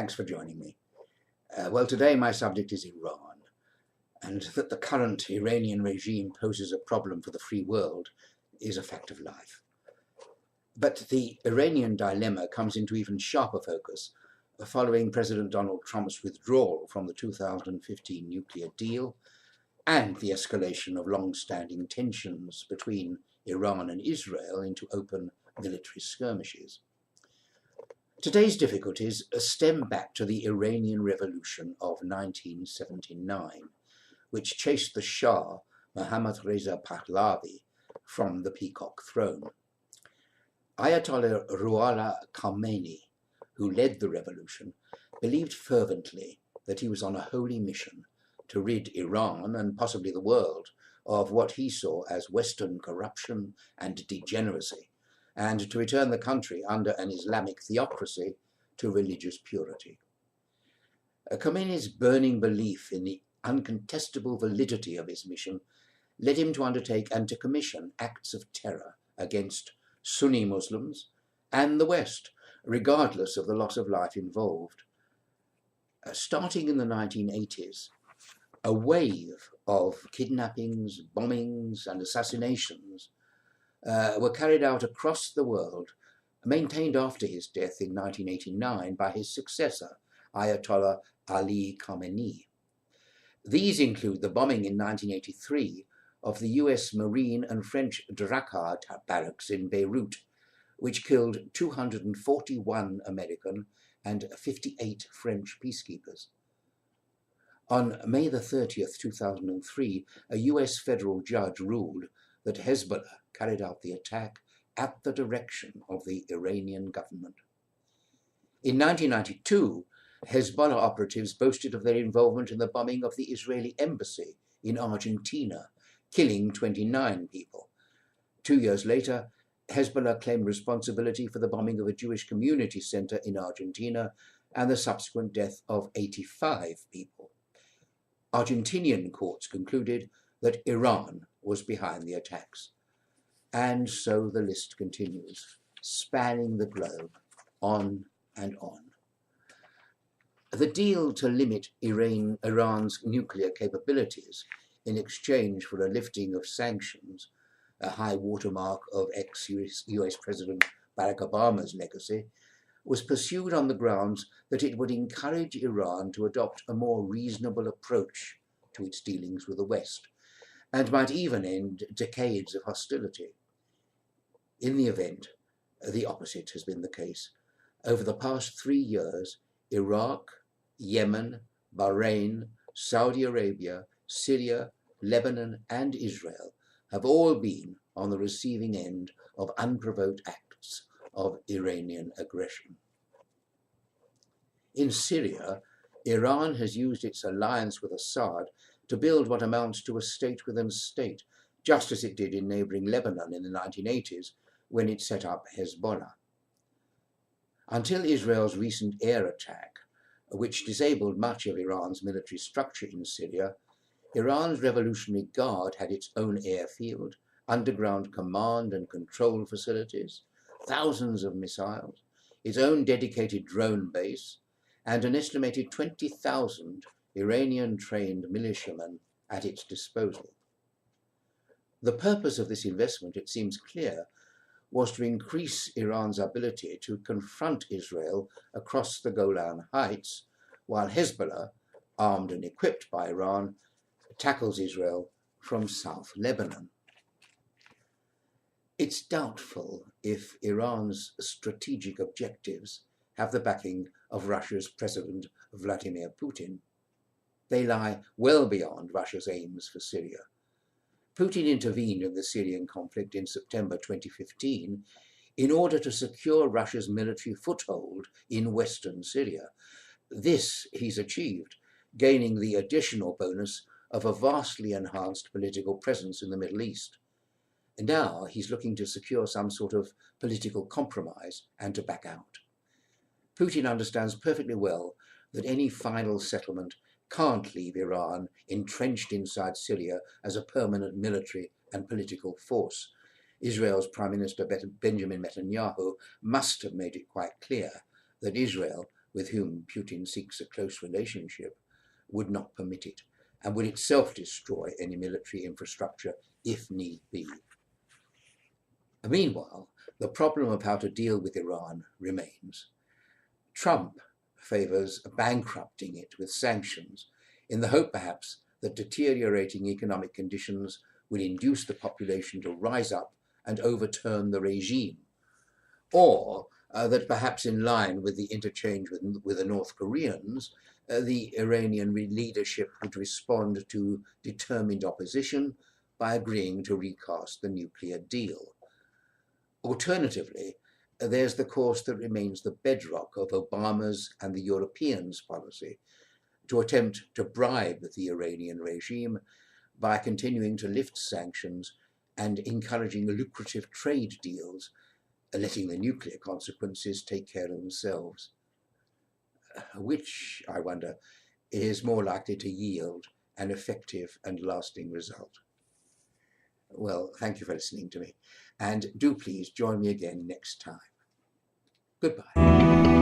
Thanks for joining me. Well, today my subject is Iran, and that the current Iranian regime poses a problem for the free world is a fact of life. But the Iranian dilemma comes into even sharper focus following President Donald Trump's withdrawal from the 2015 nuclear deal and the escalation of long-standing tensions between Iran and Israel into open military skirmishes. Today's difficulties stem back to the Iranian Revolution of 1979, which chased the Shah, Mohammad Reza Pahlavi, from the peacock throne. Ayatollah Ruhollah Khomeini, who led the revolution, believed fervently that he was on a holy mission to rid Iran and possibly the world of what he saw as Western corruption and degeneracy, and to return the country under an Islamic theocracy to religious purity. Khomeini's burning belief in the uncontestable validity of his mission led him to undertake and to commission acts of terror against Sunni Muslims and the West, regardless of the loss of life involved. Starting in the 1980s, a wave of kidnappings, bombings, and assassinations were carried out across the world, maintained after his death in 1989 by his successor, Ayatollah Ali Khamenei. These include the bombing in 1983 of the US Marine and French Drakkar barracks in Beirut, which killed 241 American and 58 French peacekeepers. On May the 30th, 2003, a US federal judge ruled that Hezbollah carried out the attack at the direction of the Iranian government. In 1992, Hezbollah operatives boasted of their involvement in the bombing of the Israeli embassy in Argentina, killing 29 people. 2 years later, Hezbollah claimed responsibility for the bombing of a Jewish community center in Argentina and the subsequent death of 85 people. Argentinian courts concluded that Iran was behind the attacks. And so the list continues, spanning the globe, on and on. The deal to limit Iran's nuclear capabilities in exchange for a lifting of sanctions, a high watermark of ex-US President Barack Obama's legacy, was pursued on the grounds that it would encourage Iran to adopt a more reasonable approach to its dealings with the West, and might even end decades of hostility. In the event, the opposite has been the case. Over the past 3 years, Iraq, Yemen, Bahrain, Saudi Arabia, Syria, Lebanon, and Israel have all been on the receiving end of unprovoked acts of Iranian aggression. In Syria, Iran has used its alliance with Assad to build what amounts to a state within a state, just as it did in neighboring Lebanon in the 1980s when it set up Hezbollah. Until Israel's recent air attack, which disabled much of Iran's military structure in Syria, Iran's Revolutionary Guard had its own airfield, underground command and control facilities, thousands of missiles, its own dedicated drone base, and an estimated 20,000 Iranian-trained militiamen at its disposal. The purpose of this investment, it seems clear, was to increase Iran's ability to confront Israel across the Golan Heights, while Hezbollah, armed and equipped by Iran, tackles Israel from South Lebanon. It's doubtful if Iran's strategic objectives have the backing of Russia's President Vladimir Putin. They lie well beyond Russia's aims for Syria. Putin intervened in the Syrian conflict in September 2015 in order to secure Russia's military foothold in western Syria. This he's achieved, gaining the additional bonus of a vastly enhanced political presence in the Middle East. And now he's looking to secure some sort of political compromise and to back out. Putin understands perfectly well that any final settlement can't leave Iran entrenched inside Syria as a permanent military and political force. Israel's Prime Minister Benjamin Netanyahu must have made it quite clear that Israel with whom Putin seeks a close relationship, would not permit it, and would itself destroy any military infrastructure if need be. Meanwhile, the problem of how to deal with Iran remains. Trump favors bankrupting it with sanctions in the hope, perhaps, that deteriorating economic conditions will induce the population to rise up and overturn the regime, or that perhaps in line with the interchange with the North Koreans, the Iranian leadership would respond to determined opposition by agreeing to recast the nuclear deal. Alternatively, there's the course that remains the bedrock of Obama's and the Europeans' policy, to attempt to bribe the Iranian regime by continuing to lift sanctions and encouraging lucrative trade deals, letting the nuclear consequences take care of themselves. Which, I wonder, is more likely to yield an effective and lasting result? Well, thank you for listening to me, and do please join me again next time. Goodbye.